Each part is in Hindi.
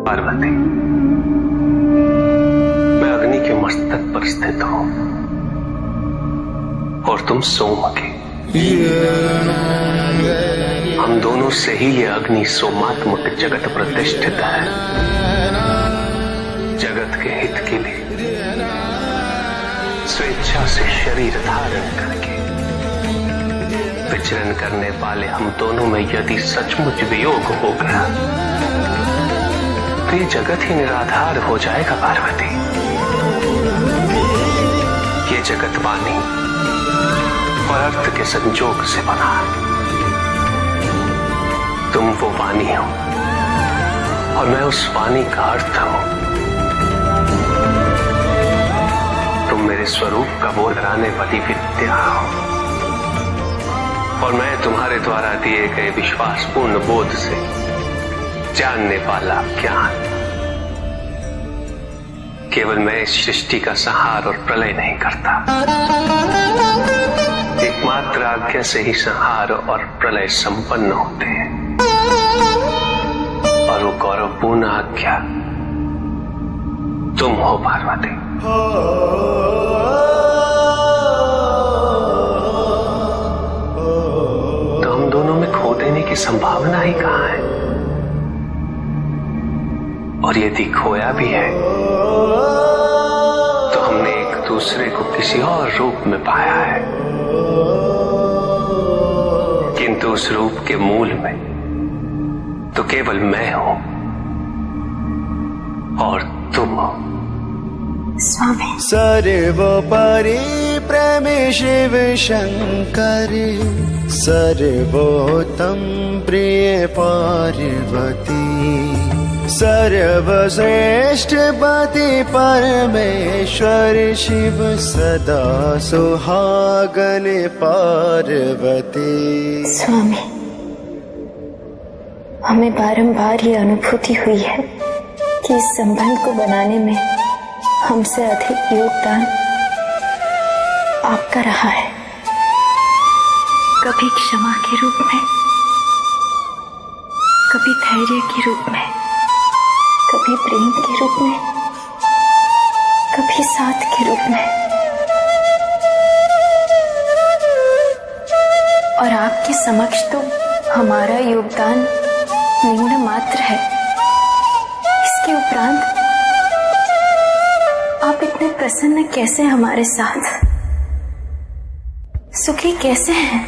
पार्वती, मैं अग्नि के मस्तक पर स्थित हूं और तुम सोम की। हम दोनों से ही ये अग्नि सोमात्मक जगत प्रतिष्ठित है। जगत के हित के लिए स्वेच्छा से शरीर धारण करके विचरण करने वाले हम दोनों में यदि सचमुच वियोग हो गया तो ये जगत ही निराधार हो जाएगा पार्वती। ये जगत वाणी और अर्थ के संजोग से बना है। तुम वो वाणी हो और मैं उस वाणी का अर्थ हूं। तुम मेरे स्वरूप का बोध कराने वाली विद्या हो और मैं तुम्हारे द्वारा दिए गए विश्वासपूर्ण बोध से जानने वाला ज्ञान। केवल मैं इस सृष्टि का संहार और प्रलय नहीं करता, एकमात्र आज्ञा से ही संहार और प्रलय संपन्न होते हैं। और वो गौरवपूर्ण आज्ञा तुम हो पार्वती। तो हम दोनों में खो देने की संभावना ही कहां है? और यदि खोया भी है तो हमने एक दूसरे को किसी और रूप में पाया है, किंतु उस रूप के मूल में तो केवल मैं हूं और तुम हो। स्वामी। सर्वोपरि प्रेम शिव शंकर, सर्वोत्तम प्रिय पार्वती, सर्वश्रेष्ठ पति परमेश्वर शिव, सदा सुहागन पार्वती। स्वामी, हमें बारंबार ये अनुभूति हुई है कि इस संबंध को बनाने में हमसे अधिक योगदान आपका रहा है। कभी क्षमा के रूप में, कभी धैर्य के रूप में, कभी प्रेम के रूप में, कभी साथ के रूप में। और आपके समक्ष तो हमारा योगदान निम्न मात्र है। इसके उपरांत आप इतने प्रसन्न कैसे हमारे साथ, सुखी कैसे हैं?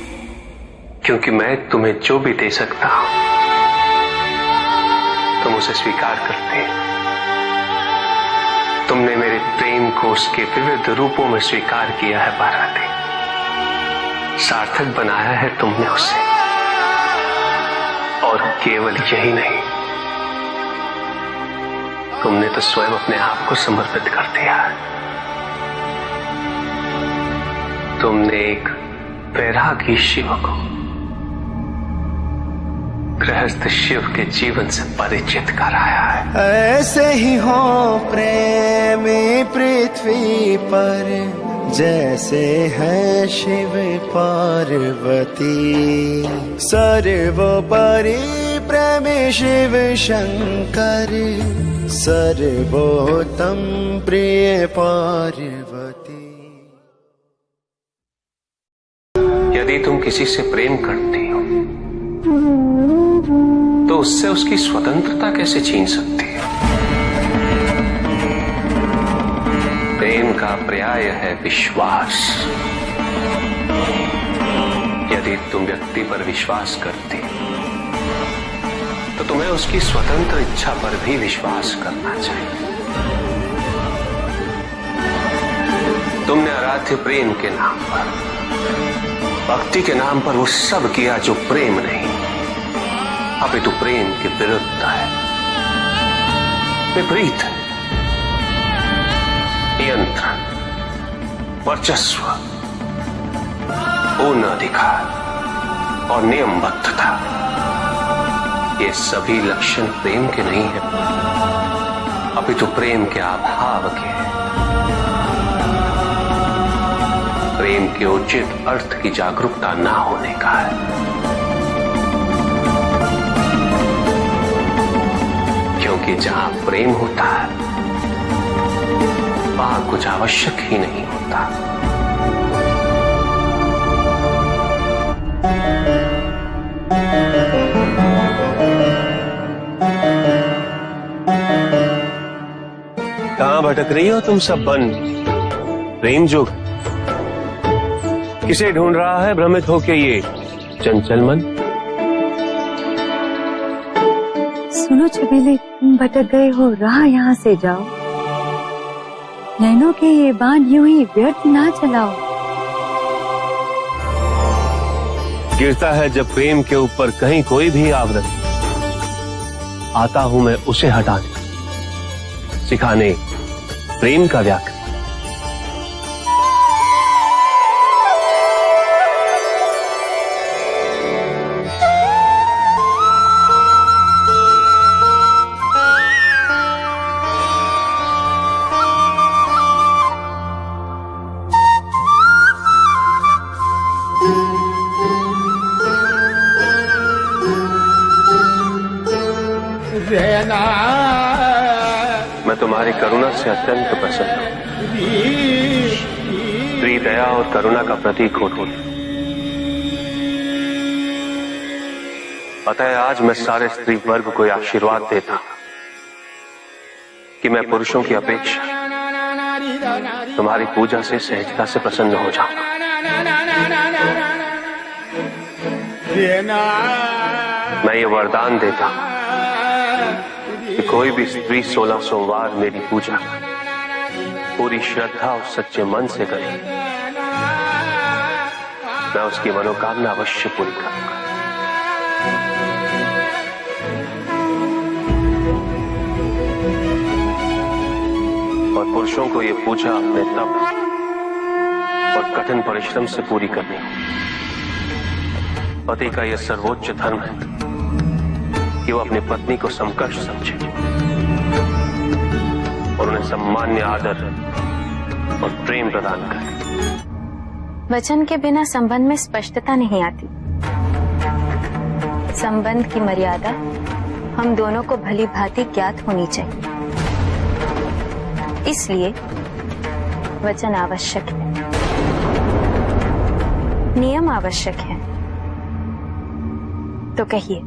क्योंकि मैं तुम्हें जो भी दे सकता हूं तुम उसे स्वीकार करते हो। तुमने मेरे प्रेम को उसके विविध रूपों में स्वीकार किया है पार्वती। सार्थक बनाया है तुमने उसे। और केवल यही नहीं, तुमने तो स्वयं अपने आप को समर्पित कर दिया है। तुमने एक वैरागी शिव को गृहस्थ शिव के जीवन से परिचित कराया है। ऐसे ही हो प्रेमी पृथ्वी पर, जैसे है शिव पार्वती। सर्वोपरि प्रेम शिव शंकर, सर्वोत्तम प्रिय पार्वती। यदि तुम किसी से प्रेम करती हो तो उससे उसकी स्वतंत्रता कैसे छीन सकती हो? प्रेम का पर्याय है विश्वास। यदि तुम व्यक्ति पर विश्वास करती तो तुम्हें उसकी स्वतंत्र इच्छा पर भी विश्वास करना चाहिए। तुमने आराध्य प्रेम के नाम पर, भक्ति के नाम पर वो सब किया जो प्रेम नहीं, अपितु प्रेम के विरुद्ध है, विपरीत है। नियंत्रण, वर्चस्व, पूर्ण अधिकार और नियमबद्धता, ये सभी लक्षण प्रेम के नहीं है, अपितु प्रेम के अभाव के हैं। प्रेम के उचित अर्थ की जागरूकता ना होने का है। क्योंकि जहां प्रेम होता है वहां कुछ आवश्यक ही नहीं होता। कहां भटक रही हो तुम सब बन प्रेम जोग? किसे ढूंढ रहा है भ्रमित होके ये चंचल मन? सुनो छबीले, तुम भटक गए हो, राह यहाँ से जाओ। नैनों के ये बाण यूं ही व्यर्थ ना चलाओ। गिरता है जब प्रेम के ऊपर कहीं कोई भी आवरण, आता हूं मैं उसे हटाने, सिखाने प्रेम का व्याकरण। मैं तुम्हारी करुणा से अत्यंत प्रसन्न हूं। स्त्री दया और करुणा का प्रतीक हो तुम। अतः आज मैं सारे स्त्री वर्ग को आशीर्वाद देता हूं कि मैं पुरुषों की अपेक्षा तुम्हारी पूजा से सहजता से प्रसन्न हो जाऊंगा। मैं ये वरदान देता हूं कि कोई भी स्त्री 16 सोमवार मेरी पूजा पूरी श्रद्धा और सच्चे मन से करे, मैं उसकी मनोकामना अवश्य पूरी करूंगा। और पुरुषों को ये पूजा अपने तप और कठिन परिश्रम से पूरी करनी होगी। पति का यह सर्वोच्च धर्म है कि वो अपनी पत्नी को समकक्ष समझे और उन्हें सम्मान्य आदर और प्रेम प्रदान करे। वचन के बिना संबंध में स्पष्टता नहीं आती। संबंध की मर्यादा हम दोनों को भली भांति ज्ञात होनी चाहिए। इसलिए वचन आवश्यक है, नियम आवश्यक है। तो कहिए,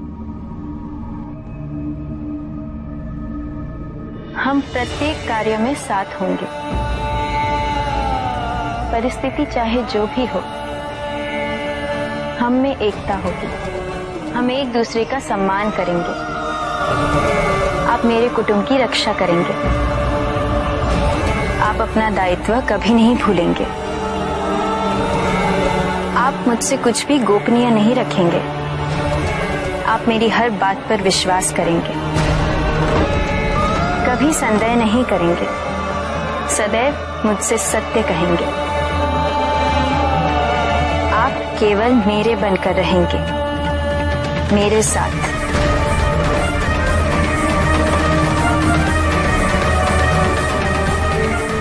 हम प्रत्येक कार्य में साथ होंगे। परिस्थिति चाहे जो भी हो, हम में एकता होगी। हम एक दूसरे का सम्मान करेंगे। आप मेरे कुटुंब की रक्षा करेंगे। आप अपना दायित्व कभी नहीं भूलेंगे। आप मुझसे कुछ भी गोपनीय नहीं रखेंगे। आप मेरी हर बात पर विश्वास करेंगे, कभी संदेह नहीं करेंगे, सदैव मुझसे सत्य कहेंगे। आप केवल मेरे बनकर रहेंगे, मेरे साथ।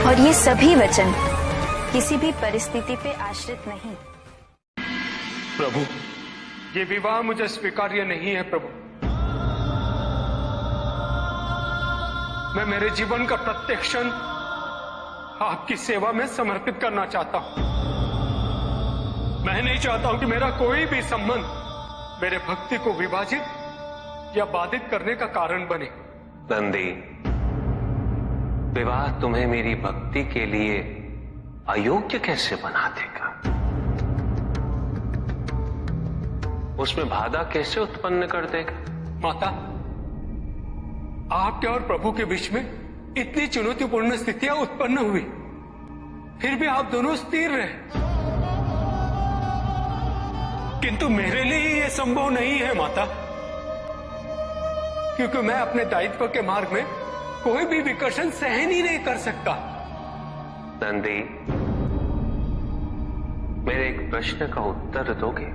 और ये सभी वचन किसी भी परिस्थिति पे आश्रित नहीं। प्रभु, ये विवाह मुझे स्वीकार्य नहीं है प्रभु। मैं मेरे जीवन का प्रत्येक क्षण आपकी सेवा में समर्पित करना चाहता हूं। मैं नहीं चाहता हूं कि मेरा कोई भी संबंध मेरे भक्ति को विभाजित या बाधित करने का कारण बने। नंदी, विवाह तुम्हें मेरी भक्ति के लिए अयोग्य कैसे बना देगा? उसमें बाधा कैसे उत्पन्न कर देगा? माता, आपके और प्रभु के बीच में इतनी चुनौतीपूर्ण स्थितियां उत्पन्न हुई, फिर भी आप दोनों स्थिर रहे। किंतु मेरे लिए यह संभव नहीं है माता, क्योंकि मैं अपने दायित्व के मार्ग में कोई भी विकर्षण सहन ही नहीं कर सकता। नंदी, मेरे एक प्रश्न का उत्तर दोगे?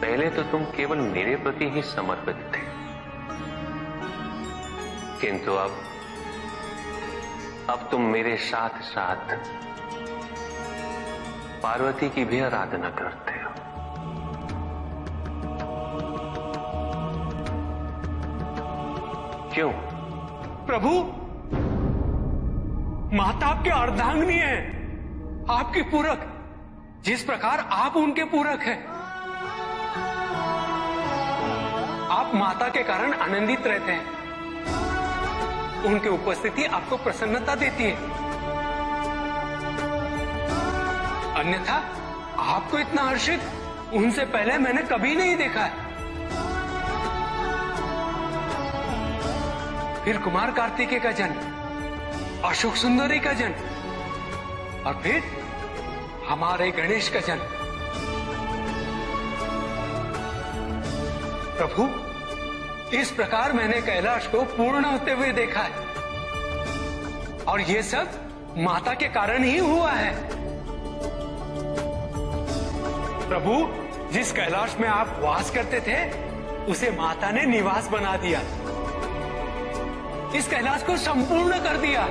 पहले तो तुम केवल मेरे प्रति ही समर्पित थे, किंतु अब तुम मेरे साथ साथ पार्वती की भी आराधना करते हो। क्यों? प्रभु, माता आपके अर्धांगिनी है, आपकी पूरक, जिस प्रकार आप उनके पूरक हैं। आप माता के कारण आनंदित रहते हैं, उनकी उपस्थिति आपको प्रसन्नता देती है। अन्यथा आपको इतना हर्षित उनसे पहले मैंने कभी नहीं देखा है। फिर कुमार कार्तिकेय का जन्म, अशोक सुंदरी का जन्म, और फिर हमारे गणेश का जन्म। प्रभु, इस प्रकार मैंने कैलाश को पूर्ण होते हुए देखा है, और ये सब माता के कारण ही हुआ है। प्रभु, जिस कैलाश में आप वास करते थे उसे माता ने निवास बना दिया, इस कैलाश को संपूर्ण कर दिया।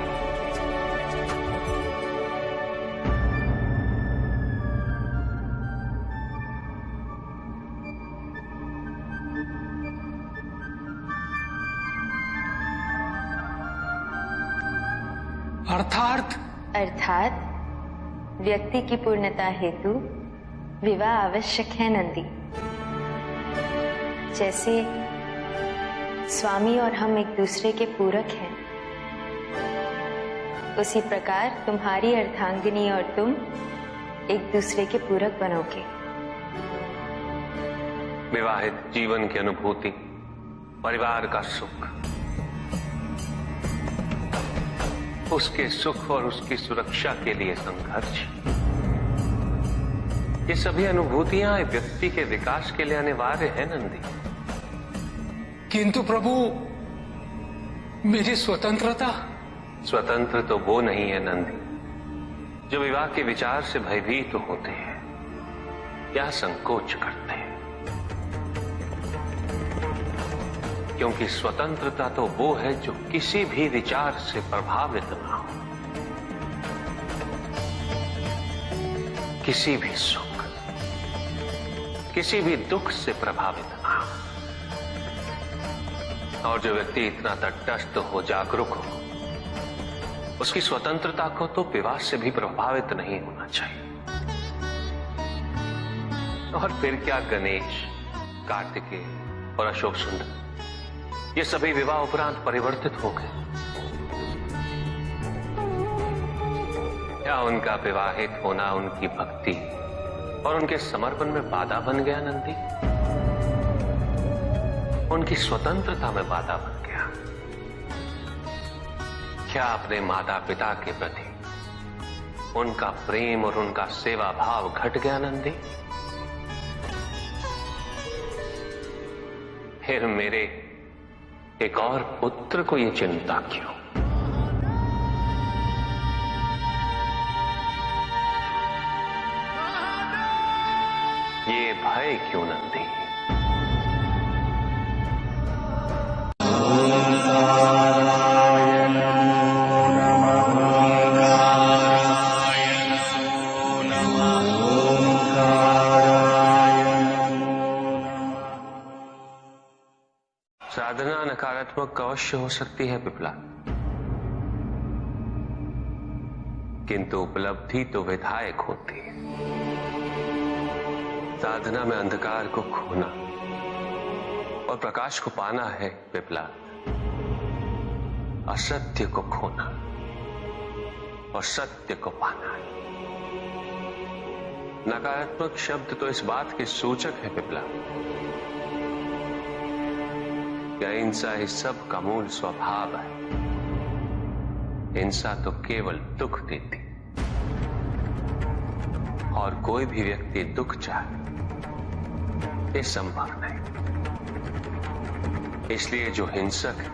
अर्थात व्यक्ति की पूर्णता हेतु विवाह आवश्यक है नंदी। जैसे स्वामी और हम एक दूसरे के पूरक हैं, उसी प्रकार तुम्हारी अर्धांगिनी और तुम एक दूसरे के पूरक बनोगे। विवाहित जीवन की अनुभूति, परिवार का सुख, उसके सुख और उसकी सुरक्षा के लिए संघर्ष, ये सभी अनुभूतियां व्यक्ति के विकास के लिए अनिवार्य है नंदी। किंतु प्रभु, मेरी स्वतंत्रता। स्वतंत्र तो वो नहीं है नंदी जो विवाह के विचार से भयभीत होते हैं या संकोच करते हैं, क्योंकि स्वतंत्रता तो वो है जो किसी भी विचार से प्रभावित ना हो, किसी भी सुख, किसी भी दुख से प्रभावित ना हो। और जो व्यक्ति इतना तटस्थ हो, जागरूक हो, उसकी स्वतंत्रता को तो विवाह से भी प्रभावित नहीं होना चाहिए। और फिर क्या गणेश, कार्तिकेय और अशोक सुंदर, ये सभी विवाह उपरांत परिवर्तित हो गए। क्या उनका विवाहित होना उनकी भक्ति और उनके समर्पण में बाधा बन गया नंदी? उनकी स्वतंत्रता में बाधा बन गया? क्या अपने माता पिता के प्रति उनका प्रेम और उनका सेवा भाव घट गया नंदी? फिर मेरे एक और पुत्र को ये चिंता क्यों? ये भय क्यों नंदी? साधना नकारात्मक अवश्य हो सकती है पिपला, किंतु उपलब्धि तो विधायक होती है। साधना में अंधकार को खोना और प्रकाश को पाना है पिपला, असत्य को खोना और सत्य को पाना है। नकारात्मक शब्द तो इस बात के सूचक है पिपला, हिंसा इस सब का मूल स्वभाव है। हिंसा तो केवल दुख देती, और कोई भी व्यक्ति दुख चाहे ये संभव नहीं। इसलिए जो हिंसक है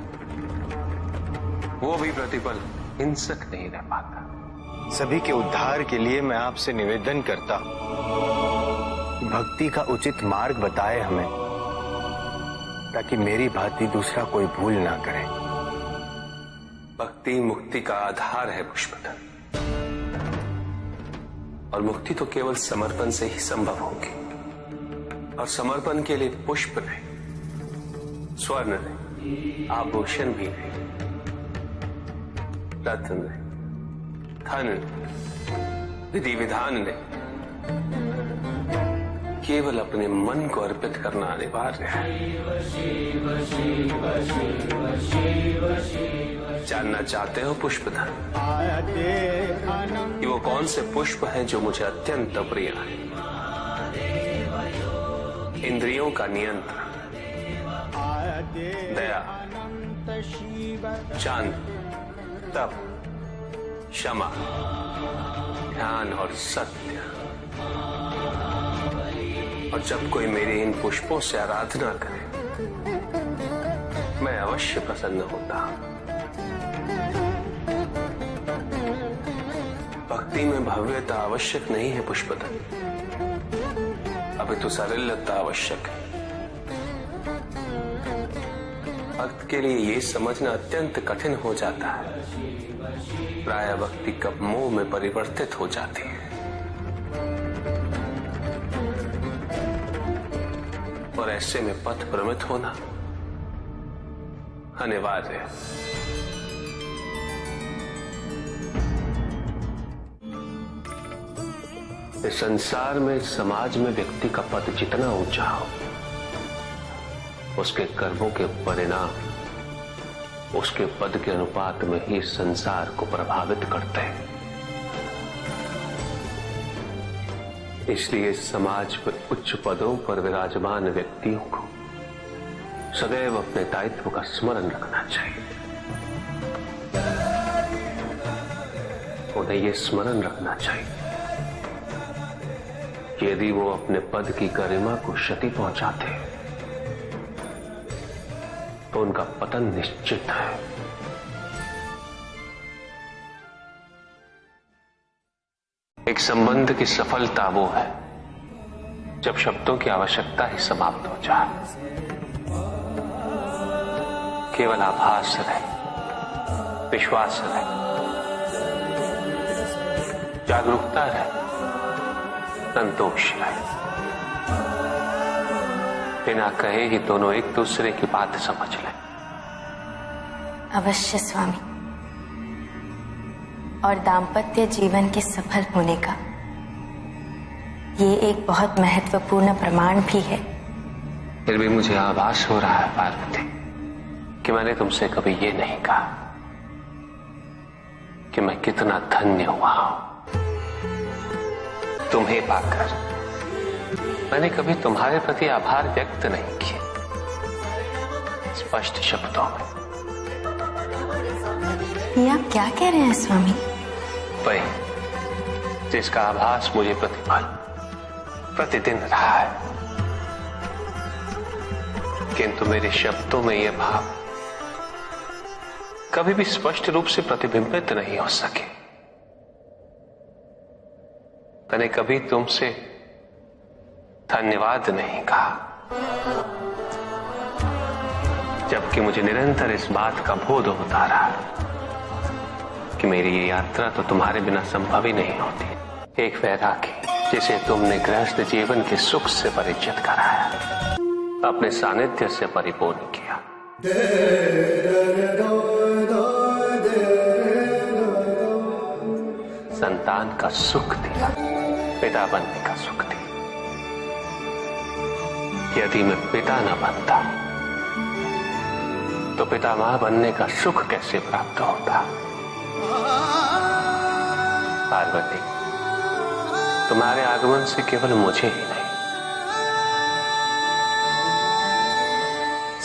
वो भी प्रतिपल हिंसक नहीं रह पाता। सभी के उद्धार के लिए मैं आपसे निवेदन करता हूं, भक्ति का उचित मार्ग बताए हमें, ताकि मेरी भांति दूसरा कोई भूल ना करे। भक्ति मुक्ति का आधार है पुष्पधर, और मुक्ति तो केवल समर्पण से ही संभव होगी। और समर्पण के लिए पुष्प नहीं, स्वर्ण नहीं, आभूषण भी नहीं, रत्न नहीं, धन, विधि विधान नहीं, केवल अपने मन को अर्पित करना अनिवार्य है। जानना चाहते हो पुष्पधन कि वो कौन से पुष्प हैं जो मुझे अत्यंत प्रिय हैं? इंद्रियों का नियंत्रण, दया, शांति, तप, क्षमा, ध्यान और सत्य। और जब कोई मेरी इन पुष्पों से आराधना करे, मैं अवश्य प्रसन्न होता हूं। भक्ति में भव्यता आवश्यक नहीं है पुष्पधन, अभी तो सरलता आवश्यक है। भक्त के लिए ये समझना अत्यंत कठिन हो जाता है, प्राय भक्ति कब मोह में परिवर्तित हो जाती है। और ऐसे में पथ भ्रमित होना अनिवार्य है। इस संसार में, समाज में व्यक्ति का पद जितना ऊंचा हो, उसके कर्मों के परिणाम उसके पद के अनुपात में ही संसार को प्रभावित करते हैं। इसलिए समाज में उच्च पदों पर विराजमान व्यक्तियों को सदैव अपने दायित्व का स्मरण रखना चाहिए। उन्हें यह स्मरण रखना चाहिए कि यदि वो अपने पद की गरिमा को क्षति पहुंचाते हैं तो उनका पतन निश्चित है। एक संबंध की सफलता वो है जब शब्दों की आवश्यकता ही समाप्त हो जाए, केवल आभास रहे, विश्वास रहे, जागरूकता रहे, संतोष रहे। बिना कहे ही दोनों एक दूसरे की बात समझ लें। अवश्य स्वामी। और दाम्पत्य जीवन के सफल होने का ये एक बहुत महत्वपूर्ण प्रमाण भी है। फिर भी मुझे आभास हो रहा है पार्वती कि मैंने तुमसे कभी ये नहीं कहा कि मैं कितना धन्य हुआ हूं। तुम्हें पाकर मैंने कभी तुम्हारे प्रति आभार व्यक्त नहीं किया स्पष्ट शब्दों में। ये आप क्या कह रहे हैं स्वामी? वही जिसका आभास मुझे प्रतिपल प्रतिदिन रहा है, किंतु मेरे शब्दों में यह भाव कभी भी स्पष्ट रूप से प्रतिबिंबित नहीं हो सके। मैंने कभी तुमसे धन्यवाद नहीं कहा, जबकि मुझे निरंतर इस बात का बोध होता रहा कि मेरी ये यात्रा तो तुम्हारे बिना संभव ही नहीं होती। एक वैरागी जिसे तुमने गृहस्थ जीवन के सुख से परिचित कराया, अपने सानिध्य से परिपूर्ण किया, संतान का सुख दिया, पिता बनने का सुख दिया। यदि मैं पिता न बनता तो पितामह बनने का सुख कैसे प्राप्त होता? पार्वती, तुम्हारे आगमन से केवल मुझे ही नहीं,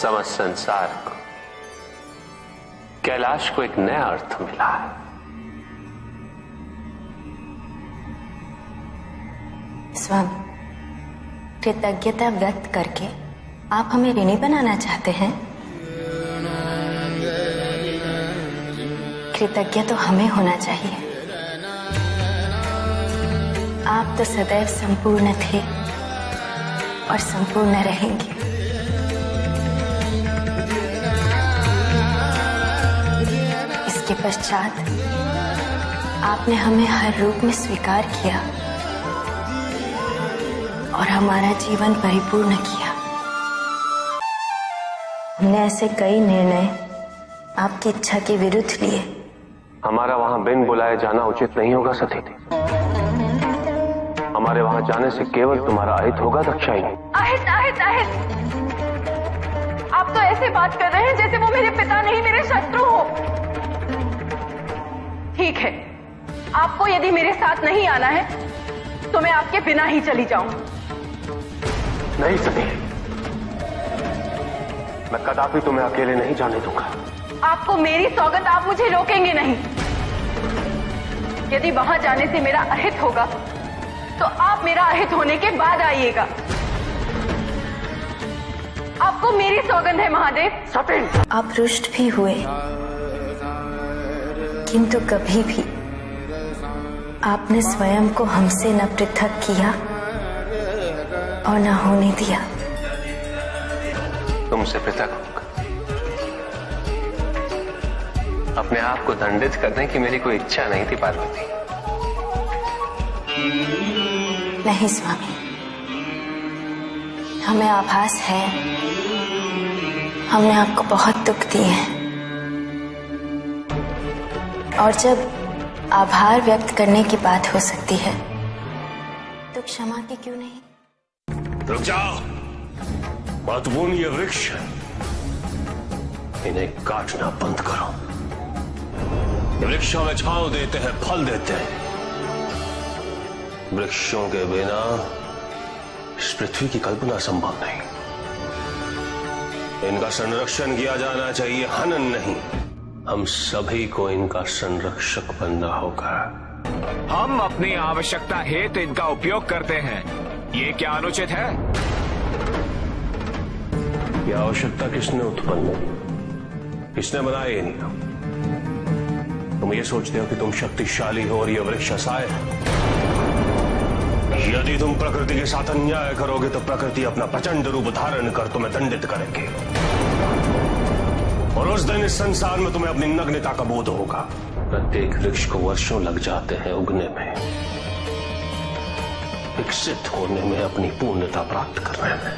समस्त संसार को, कैलाश को एक नया अर्थ मिला है। स्वामी, कृतज्ञता व्यक्त करके आप हमें ऋणी बनाना चाहते हैं? कृतज्ञ तो हमें होना चाहिए। आप तो सदैव संपूर्ण थे और संपूर्ण रहेंगे। इसके पश्चात आपने हमें हर रूप में स्वीकार किया और हमारा जीवन परिपूर्ण किया। हमने ऐसे कई निर्णय आपकी इच्छा के विरुद्ध लिए। हमारा वहां बिन बुलाए जाना उचित नहीं होगा सती। हमारे वहां जाने से केवल तुम्हारा अहित होगा दाक्षायणी। अहित अहित अहित, आप तो ऐसे बात कर रहे हैं जैसे वो मेरे पिता नहीं मेरे शत्रु हो। ठीक है, आपको यदि मेरे साथ नहीं आना है तो मैं आपके बिना ही चली जाऊं। नहीं सती, मैं कदापि तुम्हें अकेले नहीं जाने दूंगा। आपको मेरी सौगंध, आप मुझे रोकेंगे नहीं। यदि वहां जाने से मेरा अहित होगा तो आप मेरा अहित होने के बाद आइएगा। आपको मेरी सौगंध है महादेव। सती, आप रुष्ट भी हुए, किंतु कभी भी आपने स्वयं को हमसे न पृथक किया और न होने दिया। तुमसे पृथक होकर अपने आप को दंडित करने की मेरी कोई इच्छा नहीं थी पार्वती। नहीं स्वामी, हमें आभास है हमने आपको बहुत दुख दिए हैं, और जब आभार व्यक्त करने की बात हो सकती है तो क्षमा की क्यों नहीं। रुक जाओ, महत्वपूर्ण ये वृक्ष है, इन्हें काटना बंद करो। ये वृक्ष हमें छांव देते हैं, फल देते हैं। वृक्षों के बिना इस पृथ्वी की कल्पना संभव नहीं। इनका संरक्षण किया जाना चाहिए, हनन नहीं। हम सभी को इनका संरक्षक बनना होगा। हम अपनी आवश्यकता हेतु इनका उपयोग करते हैं, ये क्या अनुचित है? यह आवश्यकता किसने उत्पन्न की? किसने बनाया ये नियम? तुम ये सोचते हो कि तुम शक्तिशाली हो और यह वृक्ष असहाय है। यदि तुम प्रकृति के साथ अन्याय करोगे तो प्रकृति अपना प्रचंड रूप धारण कर तुम्हें दंडित करेगी, और उस दिन इस संसार में तुम्हें अपनी नग्नता का बोध होगा। प्रत्येक वृक्ष को वर्षों लग जाते हैं उगने में, विकसित होने में, अपनी पूर्णता प्राप्त करने में।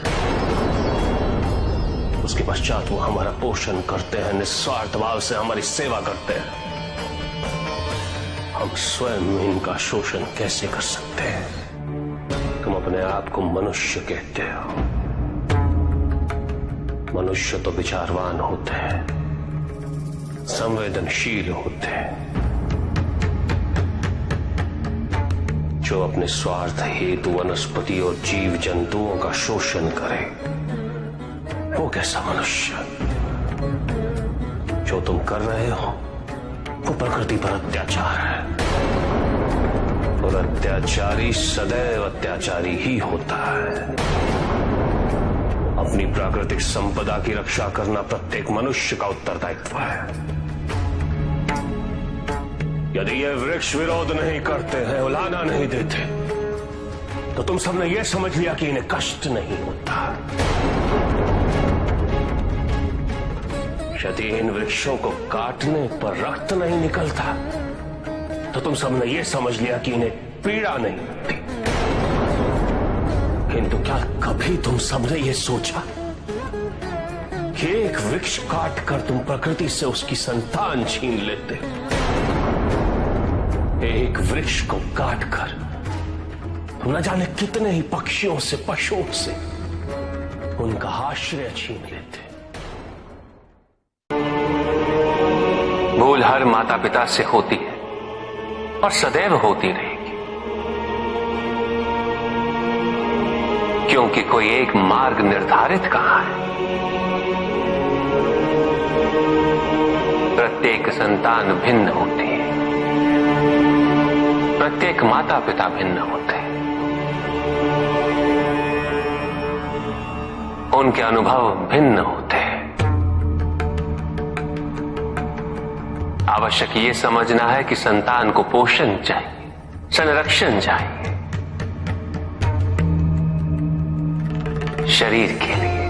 उसके पश्चात वो हमारा पोषण करते हैं, निस्वार्थ भाव से हमारी सेवा करते हैं। हम स्वयं इनका शोषण कैसे कर सकते हैं? तुम अपने आप को मनुष्य कहते हो। मनुष्य तो विचारवान होते हैं, संवेदनशील होते हैं। जो अपने स्वार्थ हेतु वनस्पति और जीव जंतुओं का शोषण करे, वो कैसा मनुष्य? जो तुम कर रहे हो वो प्रकृति पर अत्याचार है, और अत्याचारी सदैव अत्याचारी ही होता है। अपनी प्राकृतिक संपदा की रक्षा करना प्रत्येक मनुष्य का उत्तरदायित्व है। यदि ये वृक्ष विरोध नहीं करते हैं, उलाहना नहीं देते, तो तुम सबने ये समझ लिया कि इन्हें कष्ट नहीं होता। यदि इन वृक्षों को काटने पर रक्त नहीं निकलता, तो तुम सबने ये समझ लिया कि इन्हें पीड़ा नहीं होती। किंतु क्या कभी तुम सबने ये सोचा कि एक वृक्ष काटकर तुम प्रकृति से उसकी संतान छीन लेते? एक वृक्ष को काटकर तुम न जाने कितने ही पक्षियों से, पशुओं से उनका आश्रय छीन लेते। भूल हर माता पिता से होती है और सदैव होती रहेगी, क्योंकि कोई एक मार्ग निर्धारित कहां है। प्रत्येक संतान भिन्न होती है, प्रत्येक माता पिता भिन्न होते हैं। उनके अनुभव भिन्न होते हैं। आवश्यक ये समझना है कि संतान को पोषण चाहिए, संरक्षण चाहिए, शरीर के लिए,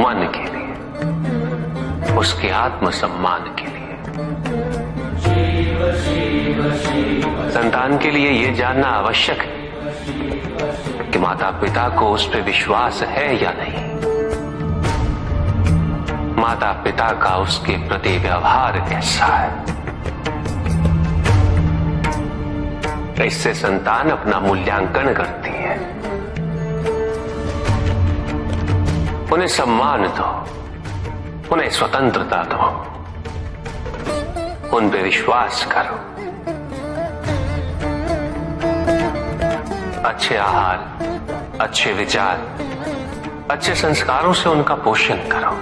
मन के लिए, उसके आत्मसम्मान के लिए। संतान के लिए यह जानना आवश्यक है कि माता पिता को उस पर विश्वास है या नहीं। माता पिता का उसके प्रति व्यवहार कैसा है। इससे संतान अपना मूल्यांकन करती है। उन्हें सम्मान दो, उन्हें स्वतंत्रता दो, उन पे विश्वास करो। अच्छे आहार, अच्छे विचार, अच्छे संस्कारों से उनका पोषण करो।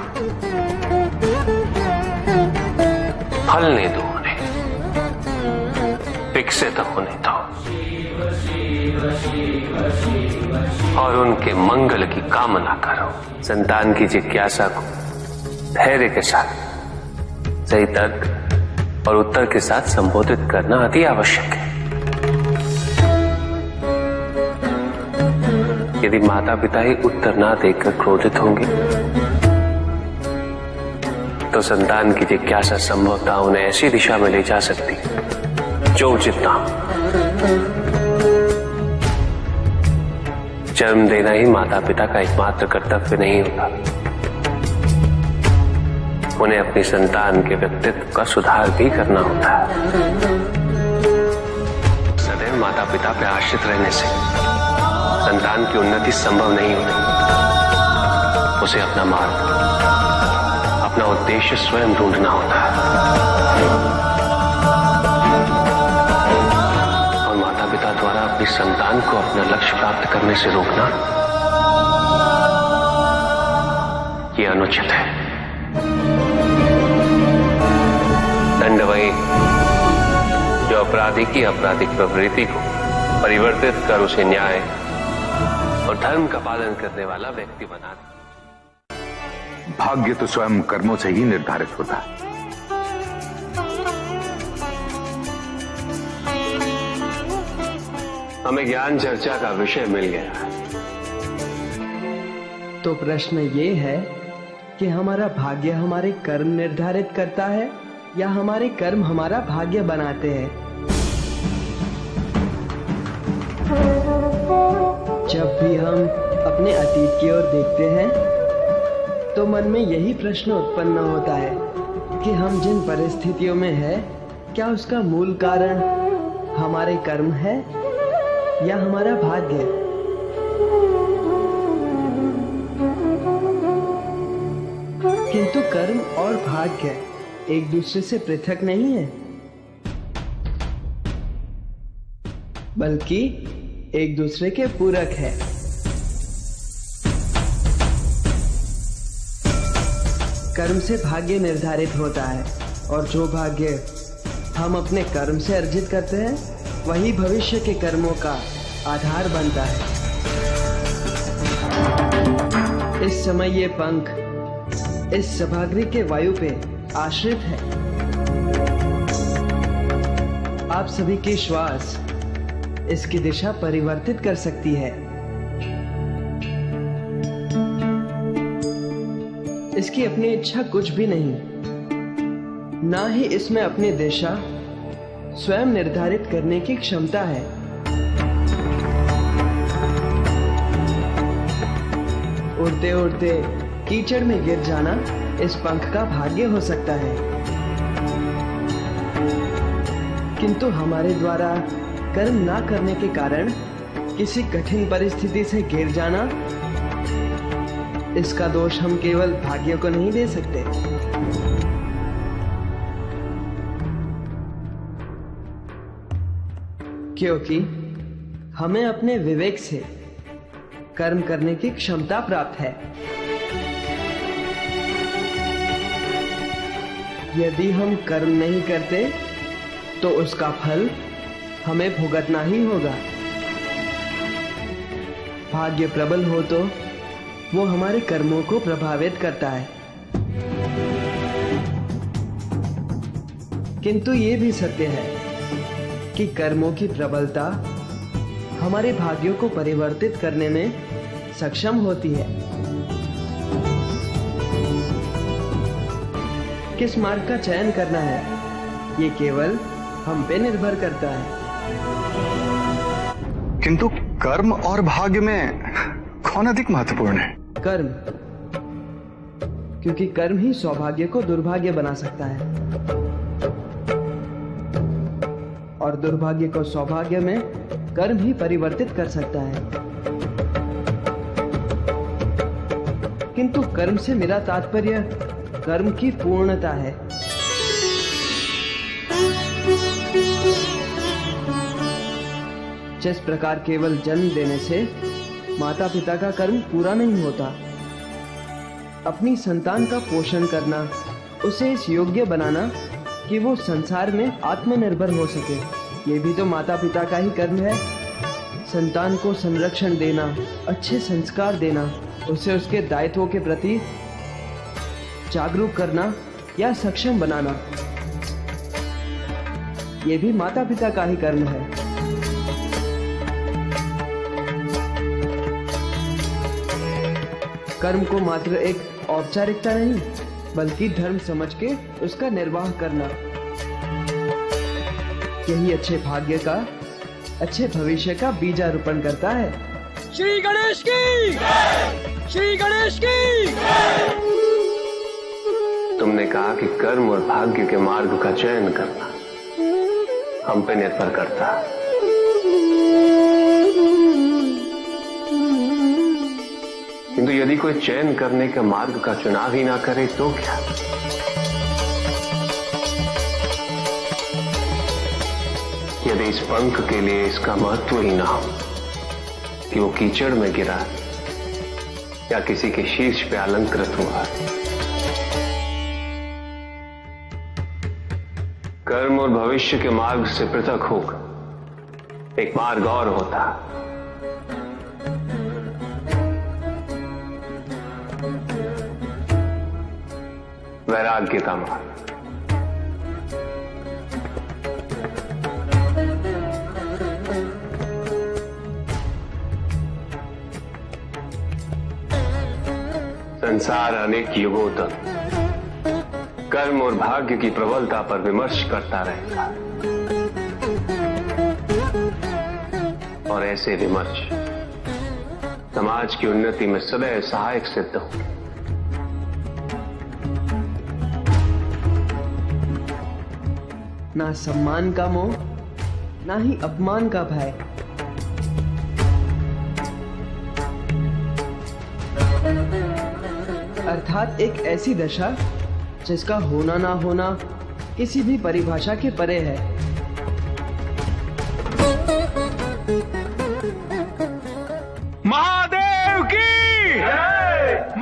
फलने दो उन्हें, विकसित होने दो और उनके मंगल की कामना करो। संतान की जिज्ञासा को धैर्य के साथ, सही तर्क और उत्तर के साथ संबोधित करना अति आवश्यक है। यदि माता पिता ही उत्तर ना देकर क्रोधित होंगे तो संतान की जिज्ञासा संभवतः उन्हें ऐसी दिशा में ले जा सकती है जो उचित ना हो। जन्म देना ही माता पिता का एकमात्र कर्तव्य नहीं होता। उन्हें अपनी संतान के व्यक्तित्व का सुधार भी करना होता है। सदैव माता पिता पर आश्रित रहने से संतान की उन्नति संभव नहीं होती। उसे अपना मार्ग, अपना उद्देश्य स्वयं ढूंढना होता है। और माता पिता द्वारा अपनी संतान को अपना लक्ष्य प्राप्त करने से रोकना यह अनुचित है। दंड वही जो अपराधी की आपराधिक प्रवृत्ति को परिवर्तित कर उसे न्याय और धर्म का पालन करने वाला व्यक्ति बना दे। भाग्य तो स्वयं कर्मों से ही निर्धारित होता है। हमें ज्ञान चर्चा का विषय मिल गया है। तो प्रश्न ये है कि हमारा भाग्य हमारे कर्म निर्धारित करता है या हमारे कर्म हमारा भाग्य बनाते हैं। जब भी हम अपने अतीत की ओर देखते हैं तो मन में यही प्रश्न उत्पन्न होता है कि हम जिन परिस्थितियों में हैं, क्या उसका मूल कारण हमारे कर्म है या हमारा भाग्य। किंतु कर्म और भाग्य एक दूसरे से पृथक नहीं है, बल्कि एक दूसरे के पूरक है। कर्म से भाग्य निर्धारित होता है और जो भाग्य हम अपने कर्म से अर्जित करते हैं वही भविष्य के कर्मों का आधार बनता है। इस समय ये पंख इस सभागृह के वायु पे आश्रित है। आप सभी की श्वास इसकी दिशा परिवर्तित कर सकती है। इसकी अपनी इच्छा कुछ भी नहीं, ना ही इसमें अपनी दिशा स्वयं निर्धारित करने की क्षमता है। उड़ते उड़ते कीचड़ में गिर जाना इस पंख का भाग्य हो सकता है, किंतु हमारे द्वारा कर्म ना करने के कारण किसी कठिन परिस्थिति से घिर जाना, इसका दोष हम केवल भाग्य को नहीं दे सकते। क्योंकि हमें अपने विवेक से कर्म करने की क्षमता प्राप्त है। यदि हम कर्म नहीं करते तो उसका फल हमें भुगतना ही होगा। भाग्य प्रबल हो तो वो हमारे कर्मों को प्रभावित करता है, किंतु ये भी सत्य है कि कर्मों की प्रबलता हमारे भाग्यों को परिवर्तित करने में सक्षम होती है। किस मार्ग का चयन करना है ये केवल हम पे निर्भर करता है। किंतु कर्म और भाग्य में कौन अधिक महत्वपूर्ण है? कर्म। क्योंकि कर्म ही सौभाग्य को दुर्भाग्य बना सकता है और दुर्भाग्य को सौभाग्य में कर्म ही परिवर्तित कर सकता है। किंतु कर्म से मेरा तात्पर्य कर्म की पूर्णता है। जिस प्रकार केवल जन्म देने से माता पिता का कर्म पूरा नहीं होता, अपनी संतान का पोषण करना, उसे इस योग्य बनाना कि वो संसार में आत्मनिर्भर हो सके, ये भी तो माता पिता का ही कर्म है। संतान को संरक्षण देना, अच्छे संस्कार देना, उसे उसके दायित्वों के प्रति जागरूक करना या सक्षम बनाना, ये भी माता पिता का ही कर्म है। कर्म को मात्र एक औपचारिकता नहीं बल्कि धर्म समझ के उसका निर्वाह करना, यही अच्छे भाग्य का, अच्छे भविष्य का बीजारोपण करता है। श्री गणेश की श्री गणेश की। तुमने कहा कि कर्म और भाग्य के मार्ग का चयन करना हम पे निर्भर करता है। किंतु यदि कोई चयन करने के मार्ग का चुनाव ही ना करे तो क्या? यदि इस पंख के लिए इसका महत्व ही ना हो कि वो कीचड़ में गिरा या किसी के शीर्ष पे अलंकृत हुआ। कर्म और भविष्य के मार्ग से पृथक होकर एक मार्ग और होता है, वैराग्य का मार्ग। संसार अनेक युगों तक कर्म और भाग्य की प्रबलता पर विमर्श करता रहेगा और ऐसे विमर्श समाज की उन्नति में सदैव सहायक सिद्ध होंगे। ना सम्मान का मोह, ना ही अपमान का भय। अर्थात एक ऐसी दशा जिसका होना ना होना किसी भी परिभाषा के परे है। महादेव की,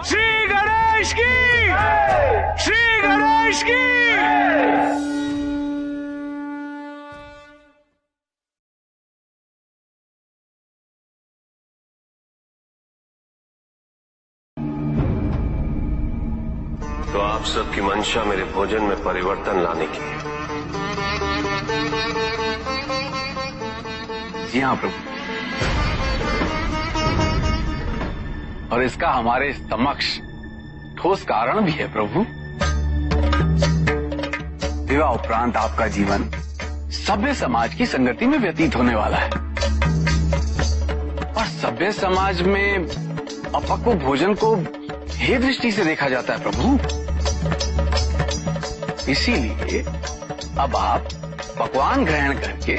श्री गणेश की, श्री गणेश की। तो आप सबकी मंशा मेरे भोजन में परिवर्तन लाने की है। जी हाँ प्रभु, और इसका हमारे समक्ष ठोस कारण भी है प्रभु। विवाह उपरांत आपका जीवन सभ्य समाज की संगति में व्यतीत होने वाला है और सभ्य समाज में अपक्व भोजन को हे दृष्टि से देखा जाता है प्रभु। इसीलिए अब आप पकवान ग्रहण करके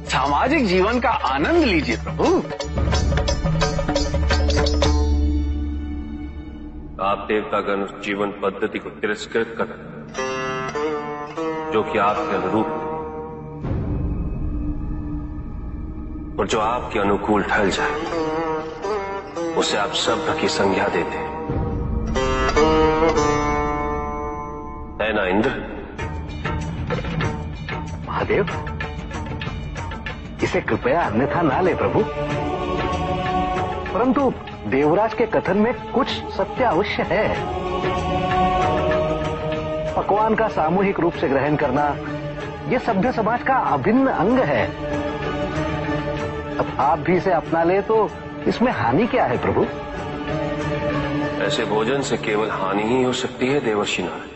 सामाजिक जीवन का आनंद लीजिए प्रभु। आप देवतागण उस जीवन पद्धति को तिरस्कृत कर जो कि आपके अनुरूप और जो आपके अनुकूल ढल जाए, उसे आप सभ्य की संज्ञा देते है ना इंद्र? महादेव, इसे कृपया अन्यथा ना ले प्रभु, परंतु देवराज के कथन में कुछ सत्य अवश्य है। पकवान का सामूहिक रूप से ग्रहण करना यह सभ्य समाज का अभिन्न अंग है। अब आप भी इसे अपना ले तो इसमें हानि क्या है प्रभु? ऐसे भोजन से केवल हानि ही हो सकती है देवर्षि नारायण।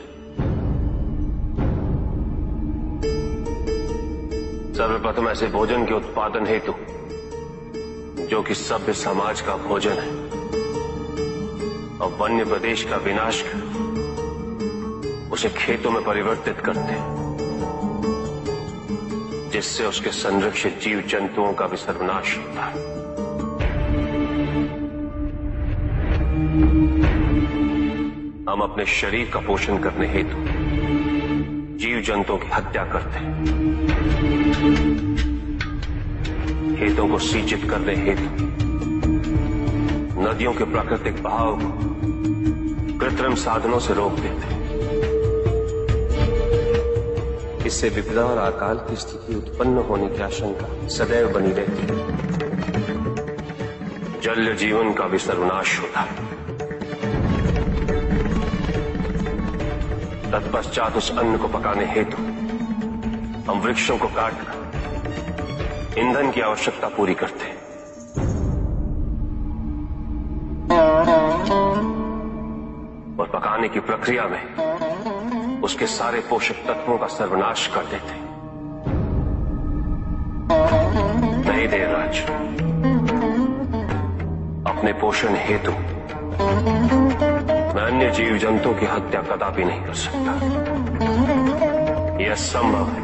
सर्वप्रथम ऐसे भोजन के उत्पादन हेतु जो कि सभ्य समाज का भोजन है और वन्य प्रदेश का विनाश कर उसे खेतों में परिवर्तित करते, जिससे उसके संरक्षित जीव जंतुओं का भी सर्वनाश होता है। हम अपने शरीर का पोषण करने हेतु जीव जंतुओं की हत्या करते हैं, खेतों को सिंचित करने हेतु नदियों के प्राकृतिक बहाव को कृत्रिम साधनों से रोक देते हैं। इससे विपदा और अकाल की स्थिति उत्पन्न होने की आशंका सदैव बनी रहती है। जल जीवन का भी सर्वनाश होता है। तत्पश्चात उस अन्न को पकाने हेतु हम वृक्षों को काटकर ईंधन की आवश्यकता पूरी करते हैं। और पकाने की प्रक्रिया में उसके सारे पोषक तत्वों का सर्वनाश कर देते हैं। नहीं देवराज, अपने पोषण हेतु मैं अन्य जीव जंतुओं की हत्या कदापि नहीं कर सकता। यह असंभव है।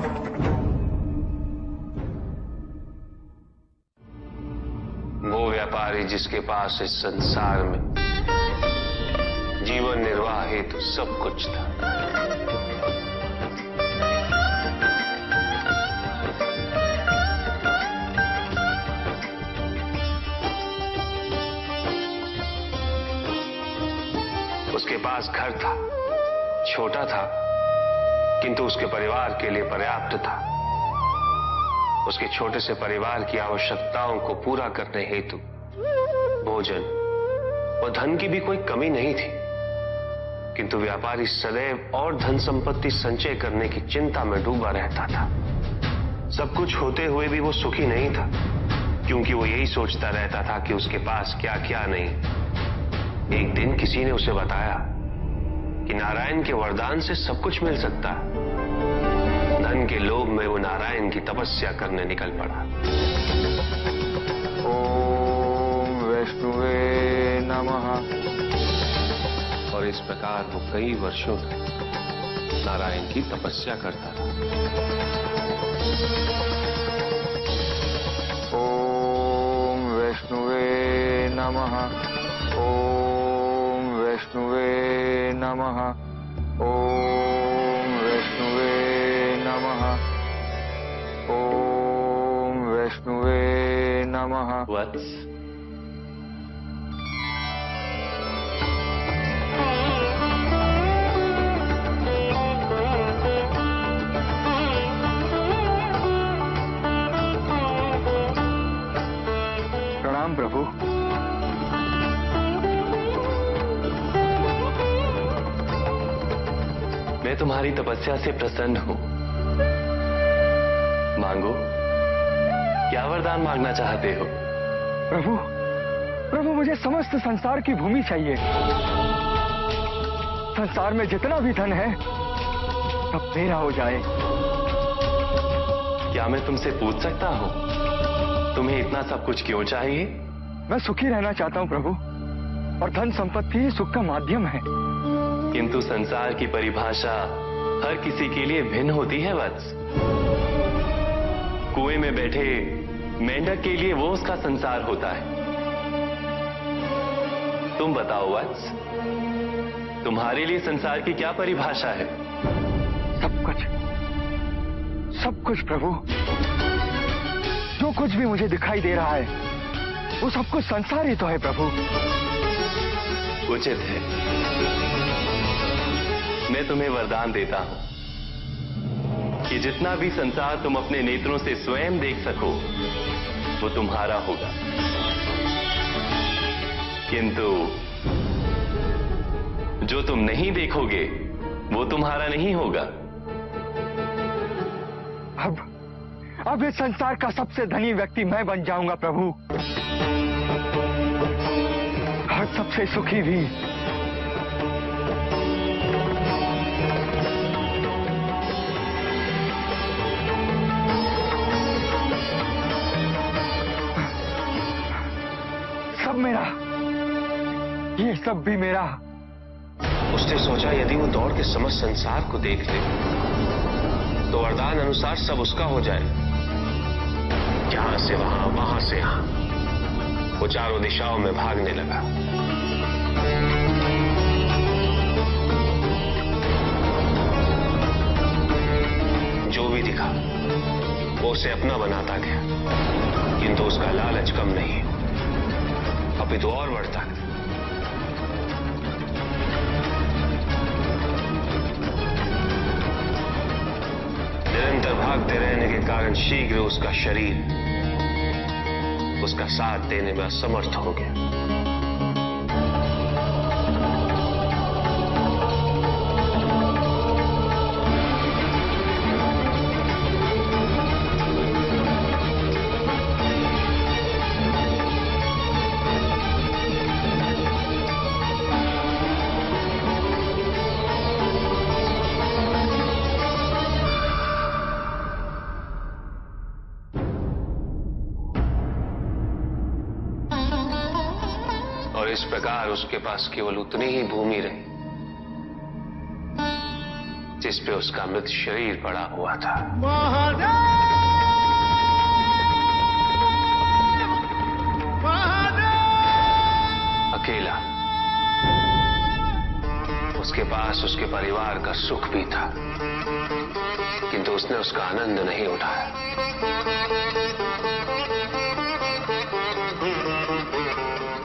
वो व्यापारी जिसके पास इस संसार में जीवन निर्वाह हेतु सब कुछ था, उसके पास घर था, छोटा था किंतु उसके परिवार के लिए पर्याप्त था। उसके छोटे से परिवार की आवश्यकताओं को पूरा करने हेतु भोजन और धन की भी कोई कमी नहीं थी, किंतु व्यापारी सदैव और धन संपत्ति संचय करने की चिंता में डूबा रहता था। सब कुछ होते हुए भी वो सुखी नहीं था, क्योंकि वो यही सोचता रहता था कि उसके पास क्या क्या नहीं। एक दिन किसी ने उसे बताया कि नारायण के वरदान से सब कुछ मिल सकता है। धन के लोभ में वो नारायण की तपस्या करने निकल पड़ा। ओम वैष्णवे नमः। और इस प्रकार वो कई वर्षों तक नारायण की तपस्या करता रहा। ओम वैष्णवे नमः। ओम वैष्णवे नमः। ओम वैष्णवे नमः। ओम वैष्णवे नमः। वत्स, प्रणाम प्रभु। मैं तुम्हारी तपस्या से प्रसन्न हूं। मांगो, क्या वरदान मांगना चाहते हो? प्रभु, प्रभु मुझे समस्त संसार की भूमि चाहिए। संसार में जितना भी धन है सब मेरा हो जाए। क्या मैं तुमसे पूछ सकता हूं, तुम्हें इतना सब कुछ क्यों चाहिए? मैं सुखी रहना चाहता हूं प्रभु, और धन संपत्ति सुख का माध्यम है। किंतु संसार की परिभाषा हर किसी के लिए भिन्न होती है वत्स। कुएं में बैठे मेंढक के लिए वो उसका संसार होता है। तुम बताओ वत्स, तुम्हारे लिए संसार की क्या परिभाषा है? सब कुछ प्रभु। जो कुछ भी मुझे दिखाई दे रहा है वो सब कुछ संसार ही तो है प्रभु। उचित है, मैं तुम्हें वरदान देता हूं कि जितना भी संसार तुम अपने नेत्रों से स्वयं देख सको वो तुम्हारा होगा, किंतु जो तुम नहीं देखोगे वो तुम्हारा नहीं होगा। अब इस संसार का सबसे धनी व्यक्ति मैं बन जाऊंगा प्रभु, और सबसे सुखी भी। सब मेरा, ये सब भी मेरा। उसने सोचा यदि वो दौड़ के समस्त संसार को देख ले तो वरदान अनुसार सब उसका हो जाए। यहां से वहां, वहां से यहां वो चारों दिशाओं में भागने लगा। जो भी दिखा वो उसे अपना बनाता गया, किंतु उसका लालच कम नहीं, अपितु और बढ़ता गया। निरंतर भागते रहने के कारण शीघ्र उसका शरीर उसका साथ देने में असमर्थ हो गया। और इस प्रकार उसके पास केवल उतनी ही भूमि रही जिस पे उसका मृत शरीर पड़ा हुआ था। अकेला। उसके पास उसके परिवार का सुख भी था, किंतु उसने उसका आनंद नहीं उठाया।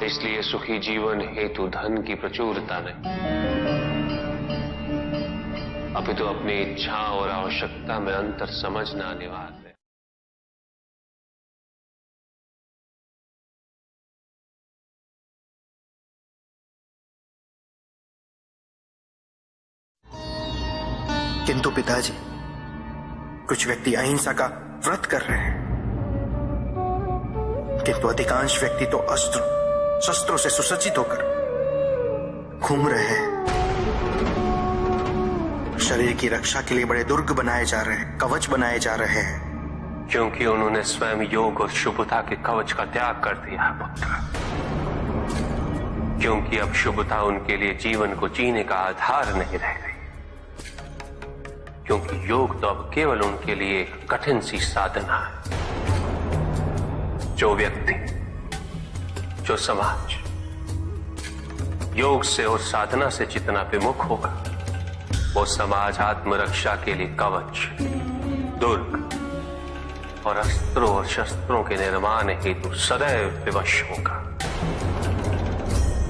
इसलिए सुखी जीवन हेतु धन की प्रचुरता नहीं, अपितु अपनी इच्छा और आवश्यकता में अंतर समझना अनिवार्य है। किंतु पिताजी, कुछ व्यक्ति अहिंसा का व्रत कर रहे हैं, किंतु अधिकांश व्यक्ति तो अस्त्र शस्त्रों से सुसज्जित होकर घूम रहे हैं। शरीर की रक्षा के लिए बड़े दुर्ग बनाए जा रहे हैं, कवच बनाए जा रहे हैं, क्योंकि उन्होंने स्वयं योग और शुभता के कवच का त्याग कर दिया है पुत्र। क्योंकि अब शुभता उनके लिए जीवन को जीने का आधार नहीं रह गई, क्योंकि योग तो अब केवल उनके लिए कठिन सी साधना है। जो व्यक्ति, जो समाज योग से और साधना से जितना विमुख होगा, वो समाज आत्मरक्षा के लिए कवच, दुर्ग और अस्त्रों और शस्त्रों के निर्माण हेतु सदैव विवश होगा।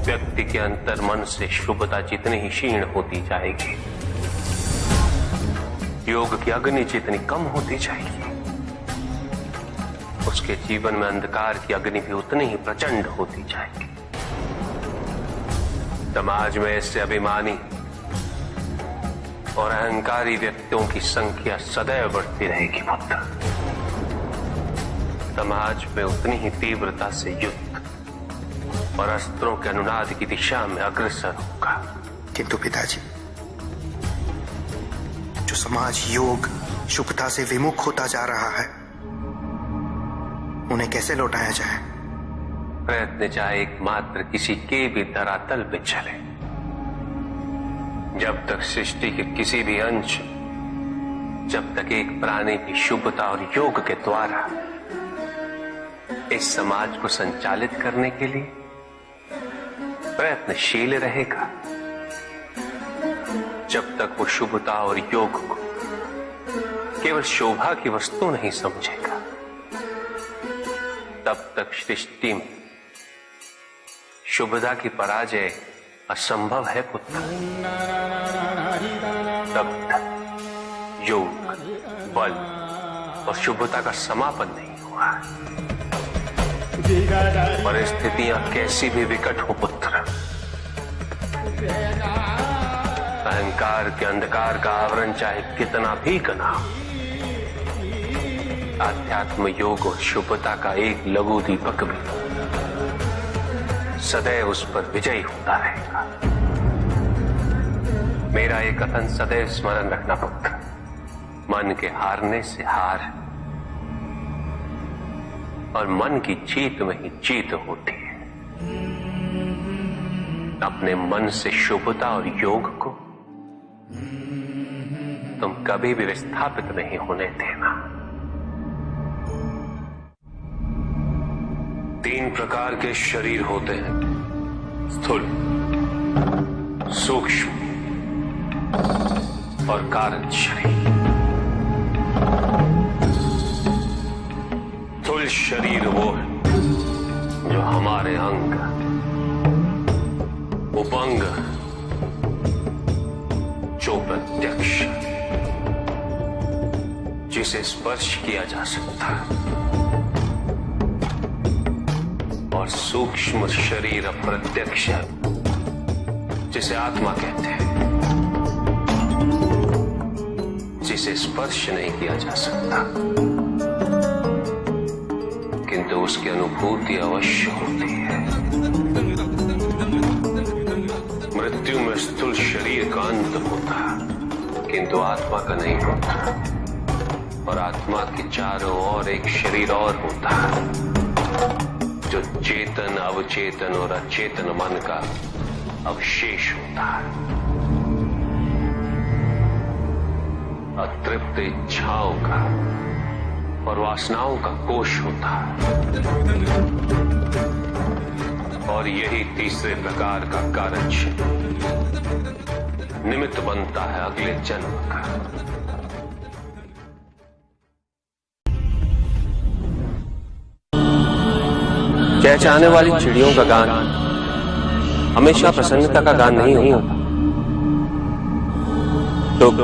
व्यक्ति के अंतर मन से शुभता जितनी ही क्षीण होती जाएगी, योग की अग्नि जितनी कम होती जाएगी, उसके जीवन में अंधकार की अग्नि भी उतनी ही प्रचंड होती जाएगी। समाज में ऐसे अभिमानी और अहंकारी व्यक्तियों की संख्या सदैव बढ़ती रहेगी पुत्र। समाज में उतनी ही तीव्रता से युद्ध और अस्त्रों के अनुनाद की दिशा में अग्रसर होगा। किंतु पिताजी, जो समाज योग शुभता से विमुख होता जा रहा है, उन्हें कैसे लौटाया जाए? प्रयत्न चाहे एकमात्र किसी के भी धरातल पे चले, जब तक सृष्टि के किसी भी अंश, जब तक एक प्राणी की शुभता और योग के द्वारा इस समाज को संचालित करने के लिए प्रयत्नशील रहेगा, जब तक वो शुभता और योग को केवल शोभा की वस्तु नहीं समझेगा, तब तक सृष्टि में शुभता की पराजय असंभव है पुत्र। तब तक योग, बल और शुभता का समापन नहीं हुआ है। परिस्थितियां कैसी भी विकट हो पुत्र, अहंकार के अंधकार का आवरण चाहे कितना भी घना हो, आध्यात्म योग और शुभता का एक लघु दीपक भी सदैव उस पर विजयी होता रहेगा। मेरा एक कथन सदैव स्मरण रखना पुत्र, मन के हारने से हार और मन की जीत में ही जीत होती है। अपने मन से शुभता और योग को तुम कभी भी विस्थापित नहीं होने देना। 3 प्रकार के शरीर होते हैं, स्थूल, सूक्ष्म और कारण शरीर। स्थूल शरीर वो है जो हमारे अंग, उपंग, जो प्रत्यक्ष, जिसे स्पर्श किया जा सकता है, और सूक्ष्म शरीर अप्रत्यक्ष है, जिसे आत्मा कहते हैं, जिसे स्पर्श नहीं किया जा सकता, किंतु उसकी अनुभूति अवश्य होती है। मृत्यु में स्थूल शरीर का अंत होता है, किंतु आत्मा का नहीं होता, और आत्मा के चारों ओर एक शरीर और होता है, जो चेतन, अवचेतन और अचेतन मन का अवशेष होता है। अतृप्त इच्छाओं का और वासनाओं का कोश होता है, और यही तीसरे प्रकार का कारण निमित्त बनता है अगले जन्म का। चहचहाने वाली चिड़ियों का गान हमेशा प्रसन्नता का गान नहीं होता। दुख,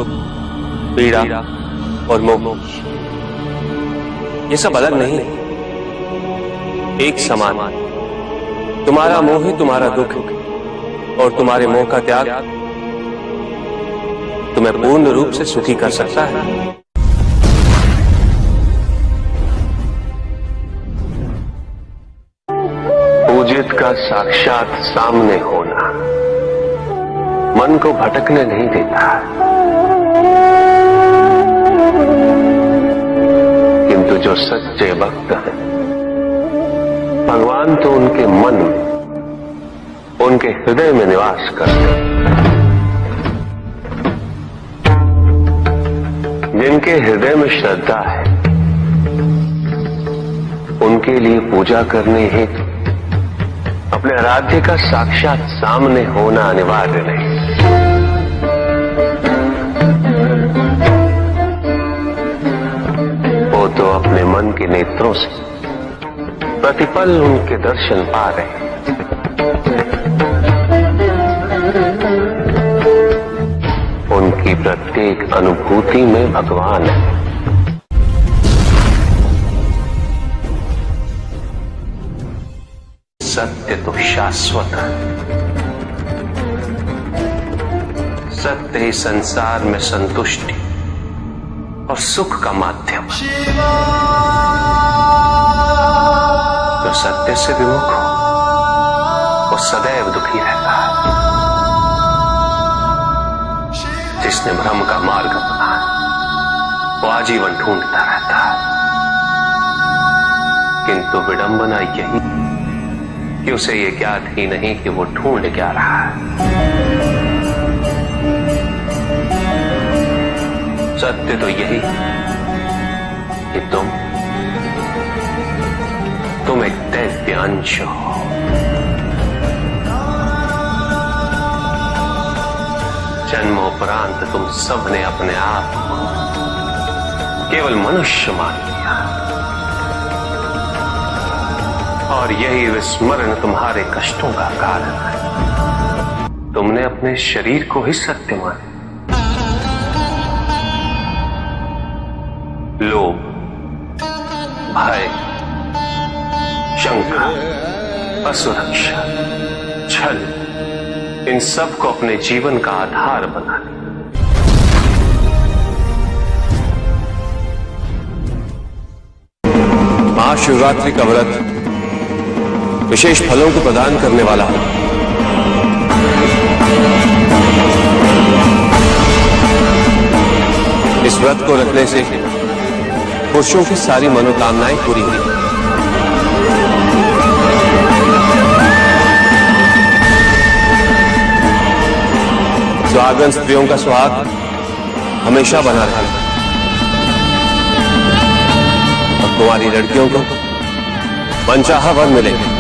पीड़ा और मोह ये सब अलग नहीं, एक समान। तुम्हारा मोह ही तुम्हारा दुख, और तुम्हारे मोह का त्याग तुम्हें पूर्ण रूप से सुखी कर सकता है। पूजित का साक्षात सामने होना मन को भटकने नहीं देता, किंतु जो सच्चे भक्त हैं, भगवान तो उनके मन में, उनके हृदय में निवास करते हैं। जिनके हृदय में श्रद्धा है, उनके लिए पूजा करने हेतु अपने आराध्य का साक्षात सामने होना अनिवार्य नहीं। वो तो अपने मन के नेत्रों से प्रतिपल उनके दर्शन पा रहे हैं। उनकी प्रत्येक अनुभूति में भगवान है। सत्य तो शाश्वत है। सत्य ही संसार में संतुष्टि और सुख का माध्यम। जो सत्य से विमुख हो वो सदैव दुखी रहता है। जिसने भ्रम का मार्ग अपना वो आजीवन ढूंढता रहता है। किंतु विडंबना यही कि उसे ये ज्ञात ही नहीं कि वो ढूंढ क्या रहा है। सत्य तो यही कि तुम एक दैव्य अंश हो। जन्मोपरांत तुम सबने अपने आप को केवल मनुष्य मान लिया, और यही विस्मरण तुम्हारे कष्टों का कारण है। तुमने अपने शरीर को ही सत्य माना। लोभ, भय, शंका, असुरक्षा, छल, इन सब को अपने जीवन का आधार बना लिया। महाशिवरात्रि का व्रत विशेष फलों को प्रदान करने वाला है। इस व्रत को रखने से पुरुषों की सारी मनोकामनाएं पूरी हुई। सुहागन स्त्रियों का सुहाग हमेशा बना रहेगा और तुम्हारी लड़कियों को मनचाहा वर मिलेगा।